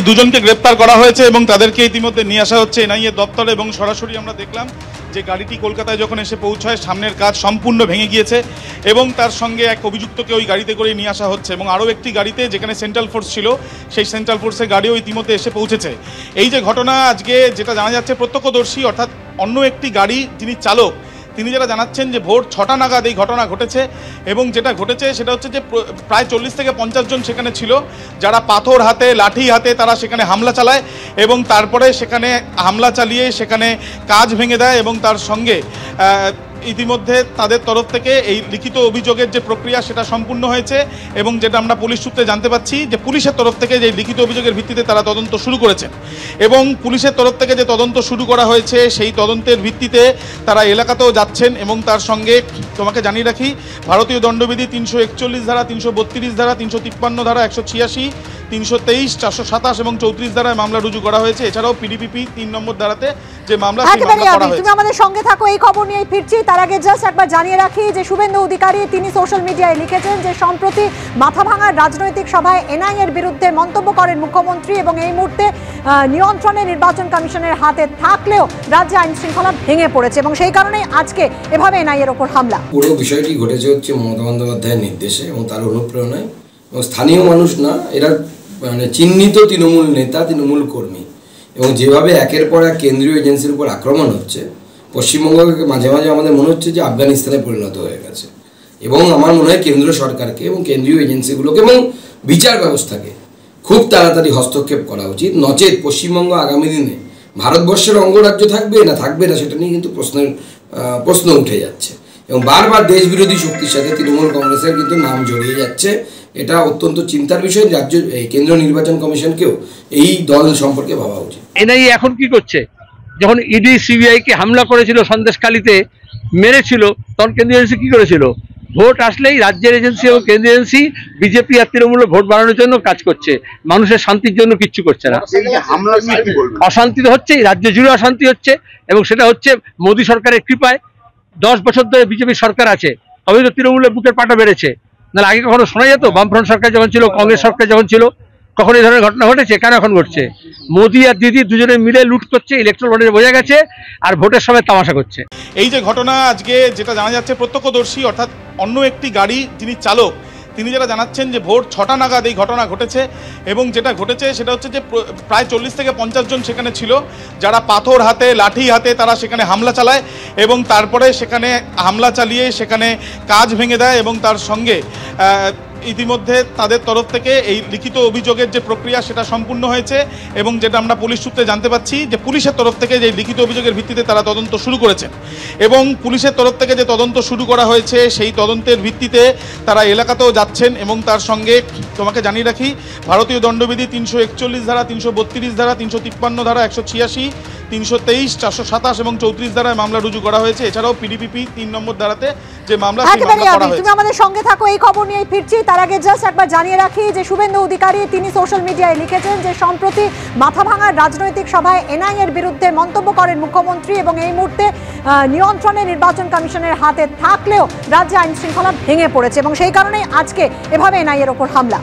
দুজনকে গ্রেপ্তার করা হয়েছে এবং তাদেরকে ইতিমধ্যে নিয়ে আসা হচ্ছে এনআইএ দপ্তরে এবং সরাসরি আমরা দেখলাম যে গাড়িটি কলকাতায় যখন এসে পৌঁছায় সামনের কাচ সম্পূর্ণ ভেঙে গিয়েছে এবং তার সঙ্গে এক অভিযুক্তকে ওই গাড়িতে করে নিয়ে আসা হচ্ছে এবং আরও একটি গাড়িতে যেখানে সেন্ট্রাল ফোর্স ছিল সেই সেন্ট্রাল ফোর্সের গাড়িও ইতিমধ্যে এসে পৌঁছেছে। এই যে ঘটনা আজকে যেটা জানা যাচ্ছে প্রত্যক্ষদর্শী অর্থাৎ অন্য একটি গাড়ি যিনি চালক তিনি যারা জানাচ্ছেন যে ভোর 6টা নাগাদ এই ঘটনা ঘটেছে এবং যেটা ঘটেছে সেটা হচ্ছে যে প্রায় 40 থেকে 50 জন সেখানে ছিল যারা পাথর হাতে লাঠি হাতে তারা সেখানে হামলা চালায় এবং তারপরে সেখানে হামলা চালিয়ে সেখানে কাচ ভেঙে দেয় এবং তার সঙ্গে ইতিমধ্যে তাদের তরফ থেকে এই লিখিত অভিযোগের যে প্রক্রিয়া সেটা সম্পূর্ণ হয়েছে এবং যেটা আমরা পুলিশ সূত্রে জানতে পাচ্ছি যে পুলিশের তরফ থেকে যে লিখিত অভিযোগের ভিত্তিতে তারা তদন্ত শুরু করেছেন এবং পুলিশের তরফ থেকে যে তদন্ত শুরু করা হয়েছে সেই তদন্তের ভিত্তিতে তারা এলাকাতেও যাচ্ছেন এবং তার সঙ্গে তোমাকে জানিয়ে রাখি ভারতীয় দণ্ডবিধি 341 ধারা 332 ধারা 353 ধারা 186 323 427 এবং 34 ধারায় মামলা রুজু করা হয়েছে। এছাড়াও পিডিপিপি 3 নম্বর ধারাতে যে মামলা করা হয়েছে। তুমি আমাদের সঙ্গে থাকো, এই খবর নিয়ে ফিরছি। তার আগে জাস্ট একবার জানিয়ে রাখি যে শুভেন্দু অধিকারী তিনি সোশ্যাল মিডিয়ায় লিখেছেন যে সম্প্রতি মাথাভাঙার রাজনৈতিক সভায় এনআইএর বিরুদ্ধে মন্তব্য করেন মুখ্যমন্ত্রী এবং এই মুহূর্তে নিয়ন্ত্রণে নির্বাচন কমিশনের হাতে থাকলেও রাজ্যে আইন শৃঙ্খলা ভেঙে পড়েছে এবং সেই কারণে আজকে এভাবে এনআইএর ওপর হামলা। পুরো বিষয়টি ঘটেছে হচ্ছে মমতা বন্দ্যোপাধ্যায়ের নির্দেশে এবং তার অনুপ্রেরণায় এবং স্থানীয় মানুষ না, এরা মানে চিহ্নিত তৃণমূল নেতা তৃণমূল কর্মী এবং যেভাবে একের পর এক কেন্দ্রীয় এজেন্সির উপর আক্রমণ হচ্ছে পশ্চিমবঙ্গকে মাঝে মাঝে আমাদের মনে হচ্ছে যে আফগানিস্তানে পরিণত হয়ে গেছে এবং আমার মনে হয় কেন্দ্র সরকারকে এবং কেন্দ্রীয় এজেন্সিগুলোকে এবং বিচার ব্যবস্থাকে খুব তাড়াতাড়ি হস্তক্ষেপ করা উচিত, নচেত পশ্চিমবঙ্গ আগামী দিনে ভারতবর্ষের অঙ্গরাজ্য থাকবে না সেটা নিয়ে কিন্তু প্রশ্ন উঠে যাচ্ছে এবং বারবার দেশবিরোধী শক্তির সাথে তৃণমূল কংগ্রেসের কিন্তু নাম জড়িয়ে যাচ্ছে। এটা অত্যন্ত চিন্তার বিষয়। রাজ্য কেন্দ্রীয় নির্বাচন কমিশনকেও এই দল সম্পর্কে ভাবা উচিত। এনআইএ এখন কি করছে? যখন ইডি সিবিআইকে হামলা করেছিল সন্দেশখালীতে মেরেছিল তখন কেন্দ্রীয় এজেন্সি কি করেছিল? ভোট আসলেই রাজ্যের এজেন্সি এবং কেন্দ্রীয় এজেন্সি বিজেপি আর তৃণমূলের ভোট বাড়ানোর জন্য কাজ করছে, মানুষের শান্তির জন্য কিচ্ছু করছে না। অশান্তি তো হচ্ছেই, রাজ্য জুড়ে অশান্তি হচ্ছে এবং সেটা হচ্ছে মোদী সরকারের কৃপায়। 10 বছর ধরে বিজেপি সরকার আছে, তবে তো তৃণমূলের বুকের পাটা বেড়েছে, নাহলে আগে কখনো শোনা যেত? বামফ্রন্ট সরকার যখন ছিল, কংগ্রেস সরকার যখন ছিল, কখন এই ধরনের ঘটনা ঘটেছে? কেন এখন ঘটছে? মোদী আর দিদি দুজনে মিলে লুট করছে, ইলেকট্রাল বন্ডে বোঝা গেছে, আর ভোটের সময় তামাশা করছে। এই যে ঘটনা আজকে যেটা জানা যাচ্ছে প্রত্যক্ষদর্শী অর্থাৎ অন্য একটি গাড়ি যিনি চালক তিনি যারা জানাচ্ছেন যে ভোর 6টা নাগাদ এই ঘটনা ঘটেছে এবং যেটা ঘটেছে সেটা হচ্ছে যে প্রায় 40 থেকে 50 জন সেখানে ছিল যারা পাথর হাতে লাঠি হাতে তারা সেখানে হামলা চালায় এবং তারপরে সেখানে হামলা চালিয়ে সেখানে কাচ ভেঙে দেয় এবং তার সঙ্গে ইতিমধ্যে তাদের তরফ থেকে এই লিখিত অভিযোগের যে প্রক্রিয়া সেটা সম্পূর্ণ হয়েছে এবং যেটা আমরা পুলিশ সূত্রে জানতে পাচ্ছি যে পুলিশের তরফ থেকে যে লিখিত অভিযোগের ভিত্তিতে তারা তদন্ত শুরু করেছেন এবং পুলিশের তরফ থেকে যে তদন্ত শুরু করা হয়েছে সেই তদন্তের ভিত্তিতে তারা এলাকাতেও যাচ্ছেন এবং তার সঙ্গে তোমাকে জানিয়ে রাখি ভারতীয় দণ্ডবিধি 341 ধারা 332 ধারা 353 ধারা 186 323 427 এবং 34 ধারায় মামলা রুজু করা হয়েছে। এছাড়াও পিডিপিপি 3 নম্বর ধারাতে যে মামলা করা হয়েছে। তুমি আমাদের সঙ্গে থাকো, এই খবর নিয়ে ফিরছি। তার আগে জাস্ট একবার জানিয়ে রাখি যে শুভেন্দু অধিকারী তিনি সোশ্যাল মিডিয়ায় লিখেছেন যে সম্প্রতি মাথাভাঙার রাজনৈতিক সভায় এনআইএর বিরুদ্ধে মন্তব্য করেন মুখ্যমন্ত্রী এবং এই মুহূর্তে নিয়ন্ত্রণে নির্বাচন কমিশনের হাতে থাকলেও রাজ্যে আইন শৃঙ্খলা ভেঙে পড়েছে এবং সেই কারণে আজকে এভাবে এনআইএর ওপর হামলা।